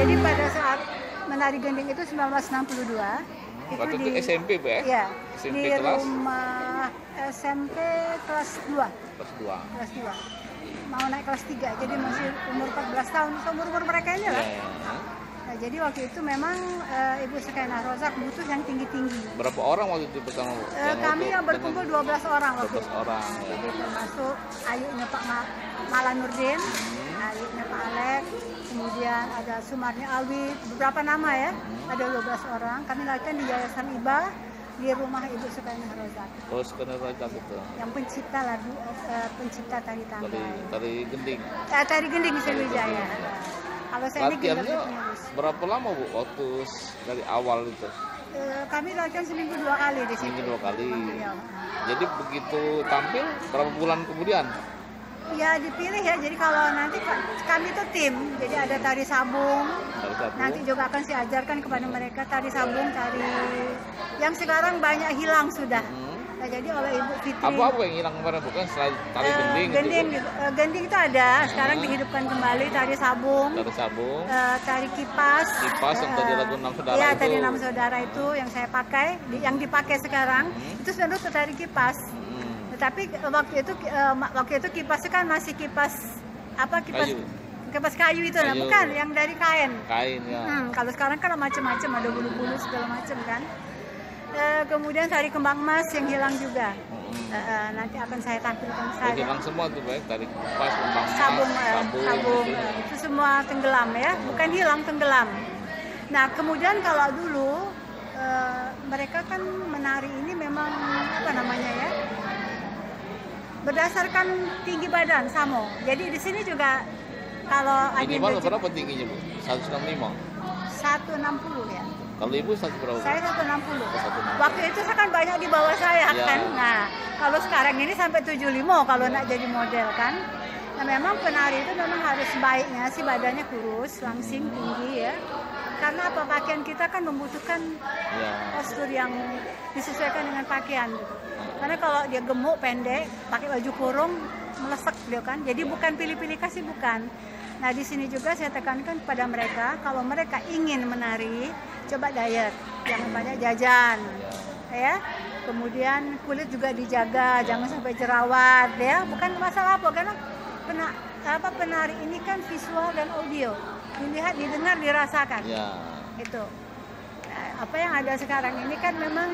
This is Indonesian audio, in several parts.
Jadi pada saat menari gending itu 1962. Waktu itu SMP, Bu ya? Iya. SMP di kelas? rumah SMP kelas 2. Kelas 2. Kelas 2. Mau naik kelas 3, jadi masih umur 14 tahun, umur mereka ini lah. Ya. Nah, jadi waktu itu memang Ibu Sukainah Rozak butuh yang tinggi-tinggi. Berapa orang waktu itu pertama, Bu? Kami yang berkumpul 12 orang waktu 12 itu. orang. Jadi termasuk ayunya Pak Mala Nurdin, ayunya Pak Alek, kemudian ada Sumarni Alwi, beberapa nama ya. Ada 12 orang. Kami latihan di Yayasan IBA di rumah Ibu Sukainah Rozak. Oh, Sukainah Rozak itu. Yang pencipta lagu, pencipta tari tanggai. Tari gending. Tari gending Sriwijaya. Kalau saya ini latihannya berapa lama, Bu, waktu dari awal itu? Kami latihan seminggu 2 kali di sini. Seminggu 2 kali. Jadi begitu tampil berapa bulan kemudian? Ya dipilih ya. Jadi kalau nanti kami itu tim. Jadi ada tari sabung. Nanti juga akan saya ajarkan kepada mereka tari sabung, tari yang sekarang banyak hilang sudah. Nah, jadi oleh Ibu Fitri. Apa yang hilang kemarin, bukan selain tari gending? Gending itu ada. Sekarang dihidupkan kembali tari sabung. Tari sabung. Tari kipas. Kipas yang tadi lagu 6 saudara ya, itu. tadi 6 saudara itu yang saya pakai, yang dipakai sekarang itu sebenarnya tari kipas. Tetapi waktu itu kipasnya kan masih kipas kayu. Kipas kayu itu, nah, bukan yang dari kain. Kain ya. Kalau sekarang kan macam-macam, ada bulu-bulu segala macam kan. Kemudian tari kembang emas yang hilang juga. Nanti akan saya tampilkan saja. Hilang semua tuh, baik tari kipas, kembang emas, sabung. Itu semua tenggelam ya, bukan hilang, tenggelam. Nah kemudian kalau dulu mereka kan menari ini memang apa namanya ya? Berdasarkan tinggi badan samo. Jadi di sini juga kalau minimal berapa tingginya, Bu? 165. 160 ya. Kalau Ibu berapa? Saya 160. Waktu itu saya kan banyak di bawah saya kan. Nah, kalau sekarang ini sampai 75 kalau nak jadi model kan. Nah, memang penari itu memang harus baiknya sih badannya kurus, langsing, tinggi ya. Karena apa, pakaian kita kan membutuhkan postur yang disesuaikan dengan pakaian gitu. Karena kalau dia gemuk, pendek, pakai baju kurung, melesek dia kan. Jadi bukan pilih-pilih kasih, bukan. Nah di sini juga saya tekankan kepada mereka, kalau mereka ingin menari, coba diet, jangan banyak jajan, ya. Kemudian kulit juga dijaga, jangan sampai jerawat, ya. Bukan masalah apa, karena penari ini kan visual dan audio, dilihat, didengar, dirasakan. Itu. Nah, apa yang ada sekarang ini kan memang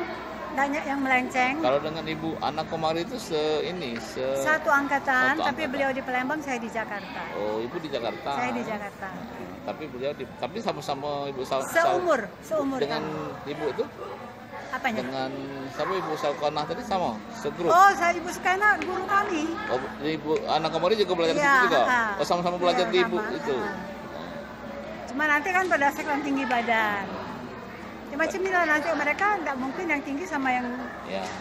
banyak yang melenceng. Kalau dengan Ibu Ana Komari itu satu angkatan, tapi beliau di Palembang, saya di Jakarta. Oh, Ibu di Jakarta. Saya di Jakarta. Tapi beliau tapi sama-sama Ibu seumur dengan kan? Ibu itu? Apanya? Dengan sama Ibu Sukainah tadi sama, segrup. Oh, saya Ibu Sukainah guru kami. Oh, Ibu Ana Komari juga belajar di situ juga. Oh, sama-sama belajar di Ibu itu. Cuma nanti kan berdasarkan tinggi badan. Ya macam inilah, nanti mereka nggak mungkin yang tinggi sama yang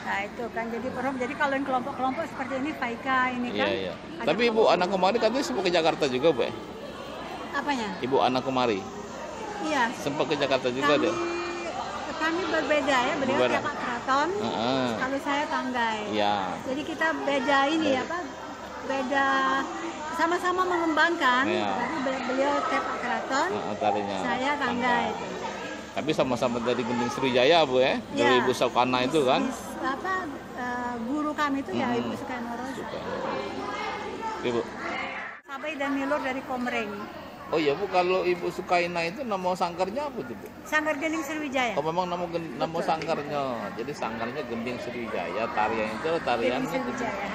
nah itu kan jadi kalau yang kelompok-kelompok seperti ini Faika ini kan. Tapi Ibu Ana Komari katanya sempat ke Jakarta juga, Bu. Apanya? Ibu Ana Komari. Iya. Sempat ke Jakarta juga dia. Kami berbeda ya, beliau Tepak Keraton, kalau saya Tanggai. Iya. Jadi kita beda ini beda sama-sama mengembangkan. Tapi beliau Tepak Keraton, saya Tanggai. Tapi sama-sama dari gending Sriwijaya, Bu ya? Dari Ibu Sukainah itu kan? Guru kami itu ya Ibu Sukainah Rozak. Ibu. Sabai dan Milur dari Komering. Oh iya, Bu, kalau Ibu Sukainah itu nama sangkarnya apa tuh, Bu? Sangkar Gending Sriwijaya. Oh, memang nama sangkarnya. Jadi sangkarnya Gending Sriwijaya, tarian itu tarian Sriwijaya.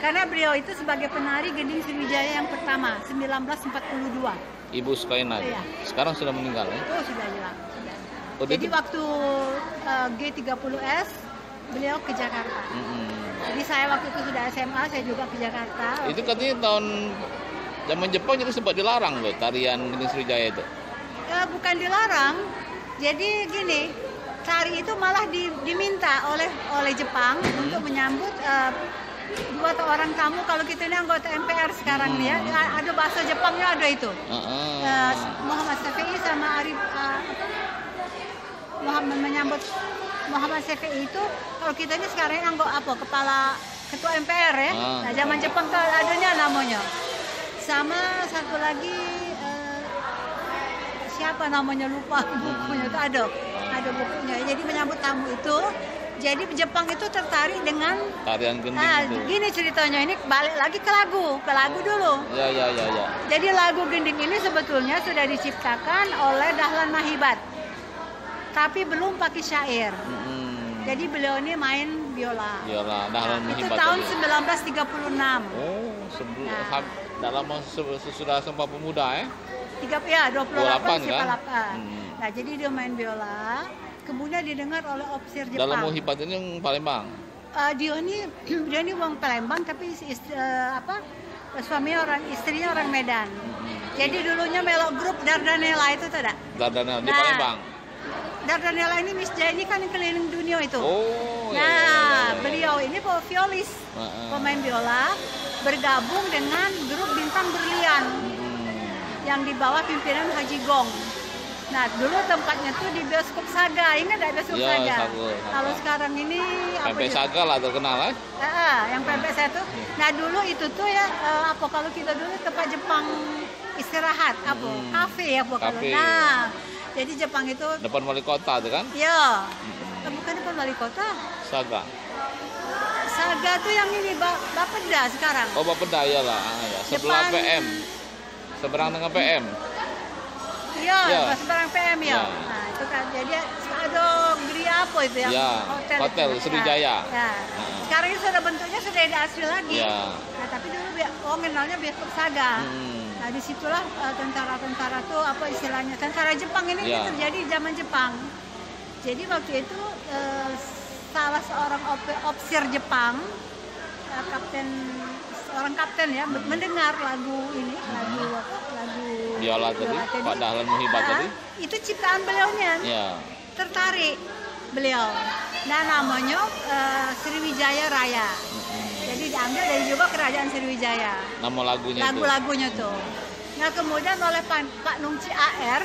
Karena beliau itu sebagai penari Gending Sriwijaya yang pertama, 1942. Ibu Sukainah. Iya. Sekarang sudah meninggal ya? Oh, sudah hilang. Jadi waktu G30S beliau ke Jakarta. Jadi saya waktu itu sudah SMA, saya juga ke Jakarta. Itu katanya tahun zaman Jepang jadi sempat dilarang loh tarian Gending Sriwijaya itu. Bukan dilarang. Jadi gini, tari itu malah diminta oleh Jepang untuk menyambut 2 orang tamu. Kalau kita ini anggota MPR sekarang nih ya, ada bahasa Jepangnya ada itu. Muhammad Syafi'i sama Arif Muhammad menyambut Muhammad Syafi'i itu, kalau kita ini sekarang ini anggota kepala ketua MPR ya. Nah, zaman Jepang tuh adanya namanya. Sama satu lagi siapa namanya lupa bukunya itu ada bukunya. Jadi menyambut tamu itu, jadi Jepang itu tertarik dengan tarian gending itu. Gini ceritanya, ini balik lagi ke lagu dulu. Ya. Jadi lagu gending ini sebetulnya sudah diciptakan oleh Dahlan Mahibat, tapi belum pakai syair. Jadi beliau ini main biola. Dahlan itu Mahibat tahun tadi. 1936. Oh, dalam sesudah Sumpah Pemuda 28 kan? Nah, jadi dia main biola, kemudian didengar oleh opsir Jepang. Dalam Mahibat ini yang Palembang. Dia ini orang Palembang, tapi istrinya orang Medan. Jadi dulunya melok grup Dardanella itu tuh dah. Dardanella di Palembang. Dardanella ini Miss Jaya ini kan yang keliling dunia itu. Oh, beliau ini violis, pemain biola, bergabung dengan grup Bintang Berlian yang di bawah pimpinan Haji Gong. Nah, dulu tempatnya tuh di bioskop Saga. Ingat nggak bioskop Saga? Kalau sekarang ini Pempek Saga lah terkenal yang pempek saya tuh. Nah, dulu itu tuh ya kalau kita dulu tempat Jepang istirahat kafe ya kalau. Nah, jadi Jepang itu depan wali kota tuh kan? Iya. Bukan depan wali kota. Saga tuh yang ini Bapeda sekarang. Oh, Bapeda ya lah. Sebelah PM. Seberang dengan PM. Iya, seberang PM ya. Nah, itu kan jadi ada geria apa itu yang hotel Sriwijaya. Sekarang ini sudah bentuknya sudah ada asli lagi. Nah, tapi dulu kenalnya bioskop Saga. Nah, disitulah tentara-tentara tuh apa istilahnya, tentara Jepang ini terjadi zaman Jepang. Jadi waktu itu salah seorang opsir Jepang, seorang kapten ya, mendengar lagu ini, lagu biola tadi, Pak Dahlan Mahibat tadi. Itu ciptaan beliaunya. Tertarik beliau. Nah, namanya Sriwijaya Raya. Jadi diambil dari juga kerajaan Sriwijaya. Nama lagunya tuh. Nah, kemudian oleh Pak Nungci AR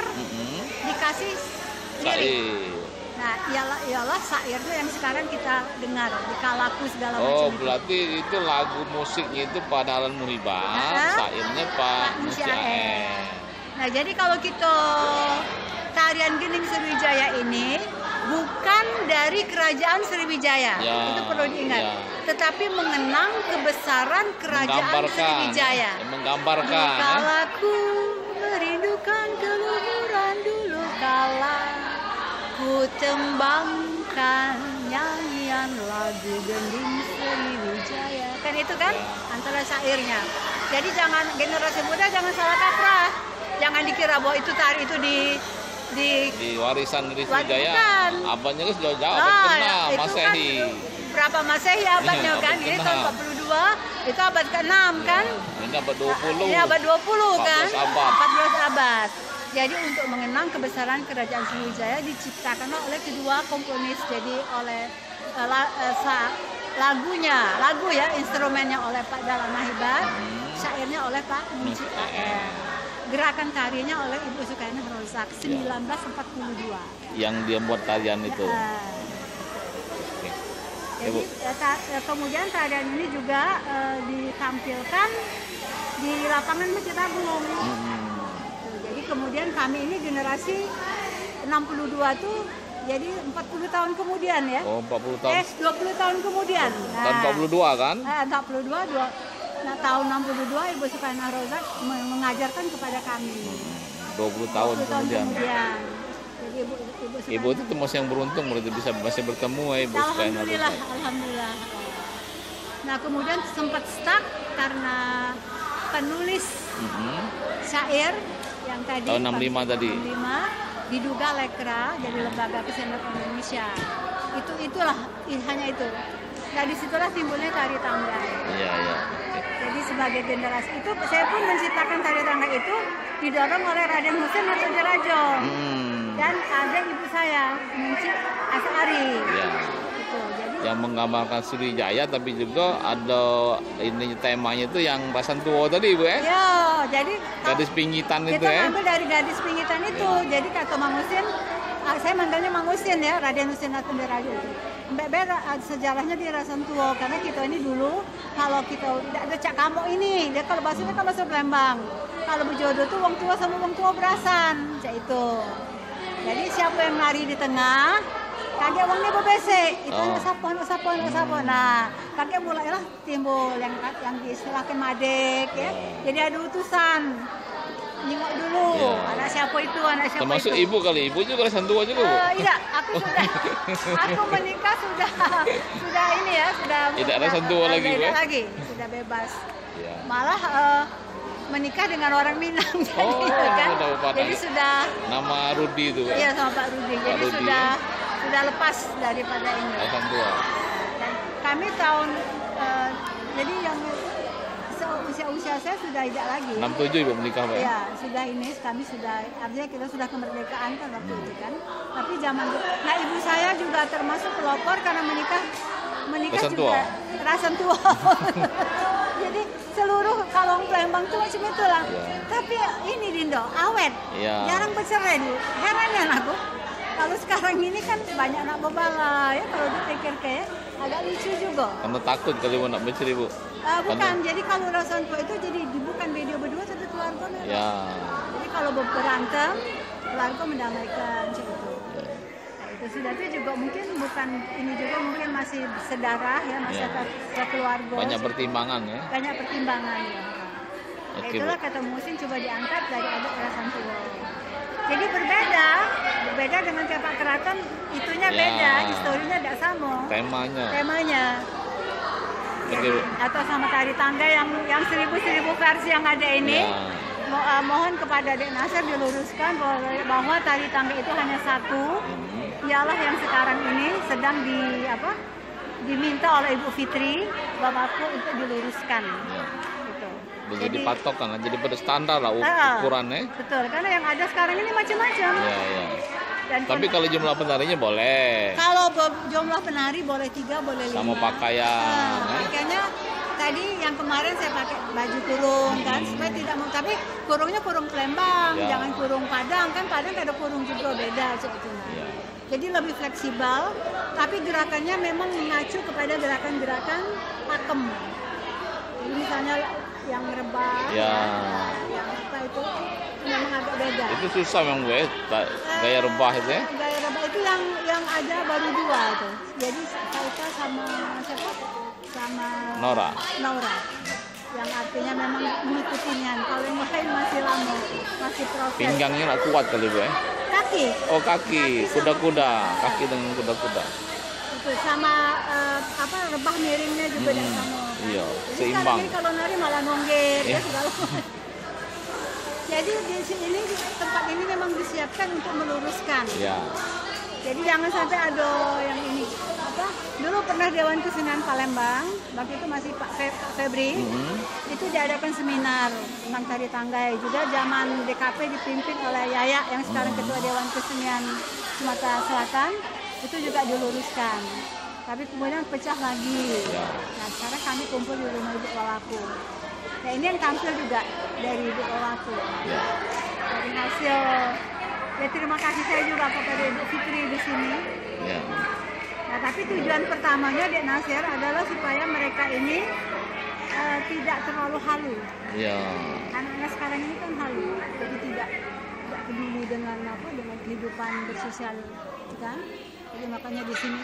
dikasih lirik. Nah, ialah syairnya yang sekarang kita dengar di Kalaku segala macam. Oh, berarti itu lagu musiknya itu Pak Dahlan Mahibat, syairnya Pak Nungci AR. Nah, jadi kalau kita tarian gending Sriwijaya ini bukan dari kerajaan Sriwijaya, itu perlu diingat. Tetapi mengenang kebesaran kerajaan Sriwijaya. Menggambarkan. Kalaku merindukan keluhuran dulu kala, ku tembangkan nyanyian lagu gending Sriwijaya. Kan itu kan antara syairnya. Jadi jangan generasi muda jangan salah kaprah. Jangan dikira bahwa itu tari itu di warisan dari Sriwijaya. Abadnya kan sudah jauh, abad Masehi. Berapa Masehi abadnya kan? Ini tahun 42, itu abad ke-6 kan? Ini abad 20. Ini abad 20 kan? 14 abad. Jadi untuk mengenang kebesaran kerajaan Sriwijaya diciptakan oleh kedua komponis. Jadi oleh lagu ya, instrumennya oleh Pak Dahlan Mahibat, syairnya oleh Pak Nungci AR. Gerakan tarinya oleh Ibu Sukaini Rozak 1942. Yang dia buat tarian itu. Jadi kemudian tarian ini juga ditampilkan di lapangan Masjid Agung. Jadi kemudian kami ini generasi 62 tuh jadi 40 tahun kemudian ya. Oh, 40 tahun. 20 tahun kemudian. Tahun 42 kan? 42 tahun 62 Ibu Sukaini Rozak mengajarkan kepada kami. 20 tahun kemudian. Jadi Ibu itu termasuk yang beruntung berarti masih bertemu Ibu Sukaini Rozak. Alhamdulillah. Nah, kemudian sempat stuck karena penulis syair yang tadi tahun 65 tadi. 65 diduga lekra jadi Lembaga Kesenian Indonesia. Itulah hanya itu. Nah, disitulah timbulnya tari tangga. Iya. Jadi sebagai generasi itu saya pun menciptakan tari tangga itu didorong oleh Raden Husein Natodirajo dan ada ibu saya Nungci Asari. Itu. Jadi yang menggambarkan Sriwijaya tapi juga ada ini temanya itu yang Rasan Tua tadi Bu ya? Iya, jadi gadis pinggitan itu ya. Kita ambil dari gadis pinggitan itu. Jadi kata Mang Husin, saya manggilnya Mang Husin ya, Raden Husein Natodirajo itu. beda sejarahnya di Rasentuo, karena kita ini dulu kalau kita tidak ada cak kamok ini, dia kalau bahasanya kan bahasa Palembang. Kalau berjodoh tuh wong tua sama wong tua berasan, cak itu. Jadi siapa yang nari di tengah, kakek wongnya bebesek, itu anak sapo. Nah, kakek mulailah timbul yang diistilahkan madek ya. Jadi ada utusan. Nengok dulu, anak siapa itu. Termasuk ibu kali, ibu juga Rasentuo juga, Bu? Iya, aku menikah sudah ini ya, sudah tidak Rasentuo lagi, Bu? Sudah bebas. Ya. Malah menikah dengan orang Minang, jadi sudah. Nama Rudi itu, Iya, sama Pak Rudi. Jadi Rudi, sudah lepas daripada ini. Rasentuo. Kami tahun jadi yang usia saya sudah tidak lagi. 67 Ibu menikah, Pak? Iya, sudah ini kami sudah, artinya kita sudah kemerdekaan kan waktu itu kan. Tapi zaman nah ibu saya juga termasuk pelopor karena menikah Rasentuo. juga Rasentuo. Jadi seluruh kalong Palembang itu macam itulah. Ya. Tapi ini Dindo awet, jarang bercerai dulu. Heran aku. Kalau sekarang ini kan banyak anak bebala ya, kalau dipikir kayak agak lucu juga. Karena takut kali mau nak bercerai, Bu? Bukan, jadi kalau Rasentuo itu jadi bukan video berdua satu keluarga. Ya. Jadi kalau berantem, keluarga mendamaikan gitu. Nah, itu sudah itu juga mungkin bukan ini juga mungkin masih sedarah ya, masih keluarga. Banyak pertimbangan ya. Banyak pertimbangan ya. Nah, itulah kata Musin coba diangkat dari adat Rasentuo. Jadi berbeda dengan Kepak Keraton, itunya beda, historinya tidak sama. Temanya. Jadi, atau sama tari tangga yang 1000 versi yang ada ini. Mohon kepada Dek Nasir diluruskan bahwa tari tangga itu hanya satu, ialah yang sekarang ini sedang diminta oleh Ibu Fitri, Bapakku untuk diluruskan. Jadi patokan lah, jadi standar lah ukurannya. Betul, karena yang ada sekarang ini macam-macam. Dan tapi kalau jumlah penarinya boleh. Kalau jumlah penari boleh 3, boleh 5. Sama pakaian. Pakaiannya tadi yang kemarin saya pakai baju kurung kan, supaya tidak mau. Tapi kurungnya kurung Palembang, jangan kurung Padang kan. Padang ada kurung juga beda sebetulnya. Jadi lebih fleksibel, tapi gerakannya memang mengacu kepada gerakan-gerakan pakem. Jadi misalnya yang rebah, yang apa itu memang agak beda. Itu susah memang gue, gaya rebah itu ya? Gaya rebah itu yang ada baru 2 tuh. Jadi Saita sama siapa? Sama Nora. Yang artinya memang mengikutinya. Kalau yang lain masih lama, masih proses. Pinggangnya nggak kuat kali gue. Kaki. Oh kaki kuda-kuda, kaki dengan kuda-kuda. Itu sama rebah miringnya juga tidak sama. Iya, seimbang. Jadi kalau nari malah nongger ya segala macam. Jadi di sini tempat ini memang disiapkan untuk meluruskan. Jadi jangan sampai ada yang ini dulu pernah Dewan Kesenian Palembang, waktu itu masih Pak Febri, itu diadakan seminar tentang tari tanggai. Juga zaman DKP dipimpin oleh Yaya yang sekarang Ketua Dewan Kesenian Sumatera Selatan, itu juga diluruskan. Tapi kemudian pecah lagi. Nah sekarang kami kumpul di rumah Ibu Wawaku. Nah ini yang tampil juga dari Ibu Wawaku. Dari hasil. Ya terima kasih saya juga kepada Ibu Fitri di sini. Nah tapi tujuan pertamanya Dek Nasir adalah supaya mereka ini tidak terlalu halu. Anak-anak sekarang ini kan halu, jadi tidak peduli dengan kehidupan bersosial, kan? Jadi makanya di sini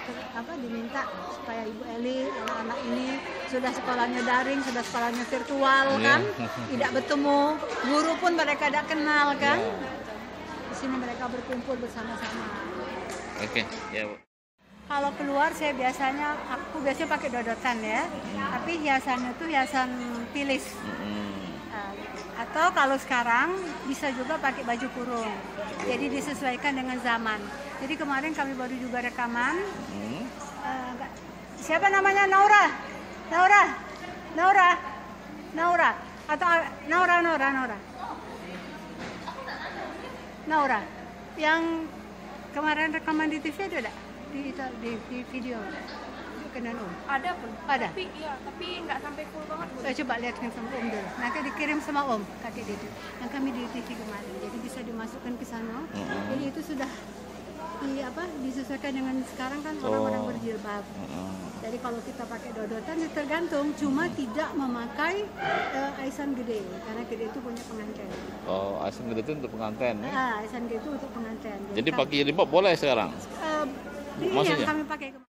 diminta supaya Ibu Eli, anak-anak ini sudah sekolahnya daring, sudah sekolahnya virtual kan, tidak bertemu, guru pun mereka tidak kenal kan. Di sini mereka berkumpul bersama-sama. Kalau keluar aku biasanya pakai dodotan ya, tapi hiasannya itu hiasan tilis. Atau kalau sekarang bisa juga pakai baju kurung. Jadi disesuaikan dengan zaman. Jadi kemarin kami baru juga rekaman. Siapa namanya? Naura. Atau Naura. Yang kemarin rekaman di TV ada enggak? Di video. Ada pun. Ada. Tapi nggak sampai full banget. Coba lihat sama Om dulu. Nanti dikirim sama Om kakek itu. Yang kami di TV kemarin. Jadi bisa dimasukkan ke sana. Jadi itu sudah disesuaikan dengan sekarang kan orang-orang berjilbab. Jadi kalau kita pakai dodotan ya tergantung, cuma tidak memakai aisan gede karena gede itu punya pengantin. Oh, aisan gede itu untuk pengantin. Aisan gede itu untuk pengantin. Jadi pakai jilbab boleh sekarang? Ini yang kami pakai.